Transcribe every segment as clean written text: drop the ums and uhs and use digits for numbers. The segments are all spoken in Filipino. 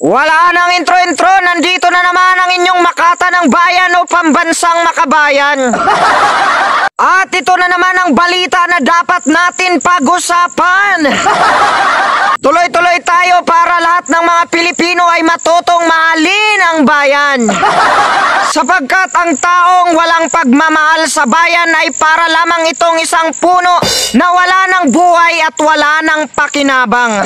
Wala nang intro-intro, nandito na naman ang inyong Makata ng Bayan o pambansang makabayan. At ito na naman ang balita na dapat natin pag-usapan. Tuloy-tuloy tayo para lahat ng mga Pilipino ay matutong mahalin ang bayan. Sapagkat ang taong walang pagmamahal sa bayan ay para lamang itong isang puno na wala ng buhay at wala ng pakinabang.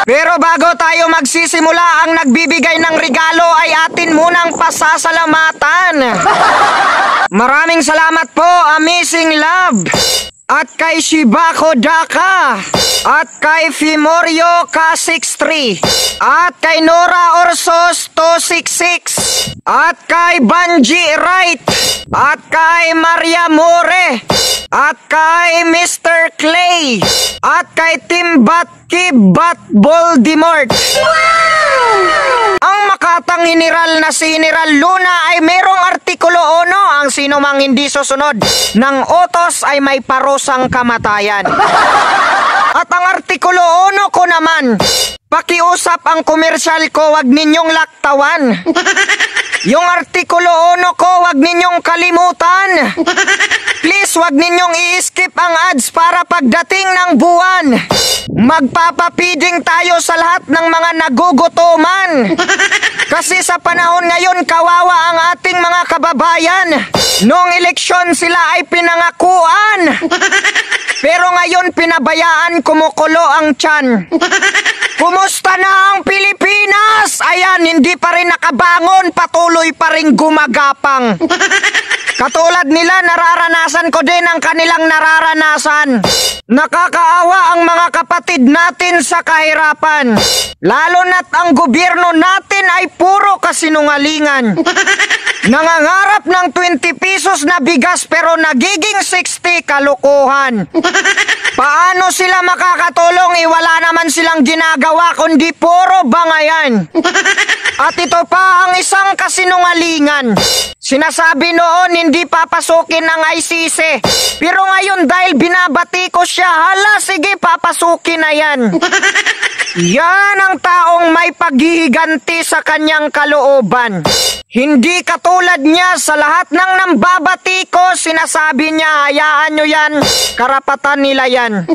Pero bago tayo magsisimula, ang nagbibigay ng regalo ay atin munang pasasalamatan. Maraming salamat po, Amazing Love, at kay Shibako Daka, at kay Fimorio K63, at kay Nora Orsos 266, at kay Banji Wright, at kay Maria More, at kay Mr. Clay, at kay Timbat Kibat Voldemort. Ang Makatang General na si General Luna ay merong artikulo 1, ang sino mang hindi susunod ng utos ay may parusang kamatayan. At ang artikulo 1 ko naman, pakiusap ang komersyal ko, wag ninyong laktawan. Yung artikulo 1 ko, wag ninyong kalimutan. Please, wag ninyong i-skip ang ads para pagdating ng buwan, magpapapiding tayo sa lahat ng mga nagugutuman. Kasi sa panahon ngayon, kawawa ang ating mga kababayan. Noong eleksyon sila ay pinangakuan, pero ngayon pinabayaan, kumukulo ang tiyan. Kumusta na ang Pilipinas? Ayan, hindi pa rin nakabangon, patuloy pa rin gumagapang. Katulad nila, nararanasan ko din ang kanilang nararanasan. Nakakaawa ang mga kapatid natin sa kahirapan. Lalo na't ang gobyerno natin ay puro kasinungalingan. Nangangarap ng 20 pesos na bigas pero nagiging 60, kalokohan. Paano sila makakatulong? Wala naman silang ginagawa kundi puro bangayan. At ito pa ang isang kasinungalingan. Sinasabi noon hindi papasukin ang ICC. Pero ngayon dahil binabati ko siya, hala sige papasukin na yan. Yan ang taong may paghihiganti sa kanyang kalooban. Hindi katulad niya, sa lahat ng nambabati ko, sinasabi niya, hayaan nyo yan, karapatan nila yan.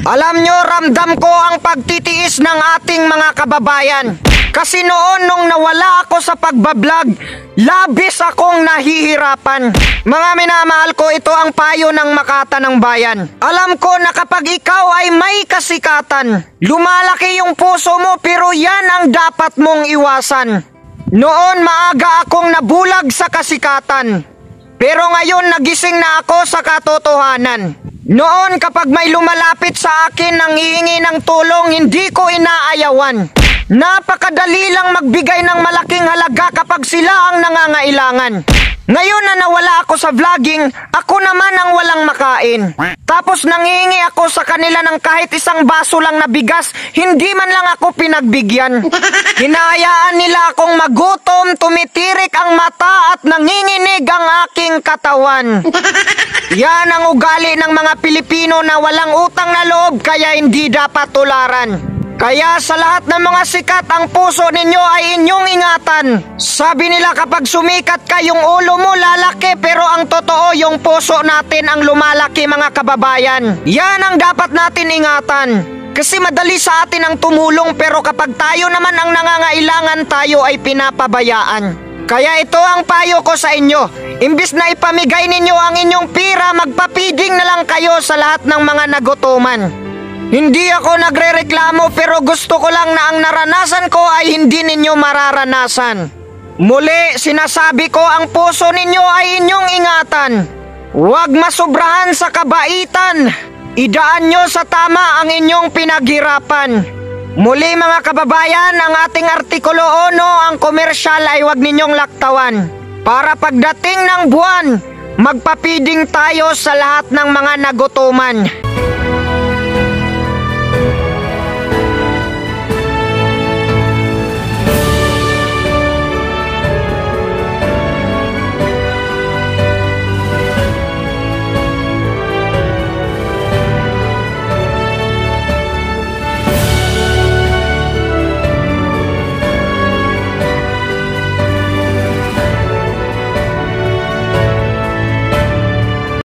Alam nyo, ramdam ko ang pagtitiis ng ating mga kababayan. Kasi noon nung nawala ako sa pagbablog, labis akong nahihirapan. Mga minamahal ko, ito ang payo ng Makata ng Bayan. Alam ko na kapag ikaw ay may kasikatan, lumalaki yung puso mo, pero yan ang dapat mong iwasan. Noon maaga akong nabulag sa kasikatan, pero ngayon nagising na ako sa katotohanan. Noon kapag may lumalapit sa akin nang hihingi ng tulong, hindi ko inaayawan. Napakadali lang magbigay ng malaking halaga kapag sila ang nangangailangan. Ngayon na nawala ako sa vlogging, ako naman ang walang makain. Tapos nangingi ako sa kanila ng kahit isang baso lang na bigas, hindi man lang ako pinagbigyan. Hinahayaan nila akong magutom, tumitirik ang mata at nanginginig ang aking katawan. Yan ang ugali ng mga Pilipino na walang utang na loob, kaya hindi dapat tularan. Kaya sa lahat ng mga sikat, ang puso ninyo ay inyong ingatan. Sabi nila kapag sumikat ka, yung ulo mo lalaki, pero ang totoo yung puso natin ang lumalaki, mga kababayan. Yan ang dapat natin ingatan. Kasi madali sa atin ang tumulong, pero kapag tayo naman ang nangangailangan, tayo ay pinapabayaan. Kaya ito ang payo ko sa inyo. Imbis na ipamigay ninyo ang inyong pira, magpapiding na lang kayo sa lahat ng mga nagutuman. Hindi ako nagrereklamo, pero gusto ko lang na ang naranasan ko ay hindi ninyo mararanasan. Muli, sinasabi ko, ang puso ninyo ay inyong ingatan. Huwag masubrahan sa kabaitan. Idaan nyo sa tama ang inyong pinaghirapan. Muli mga kababayan, ang ating artikulo 1, ang komersyal ay huwag ninyong laktawan. Para pagdating ng buwan, magpapiding tayo sa lahat ng mga nagutuman.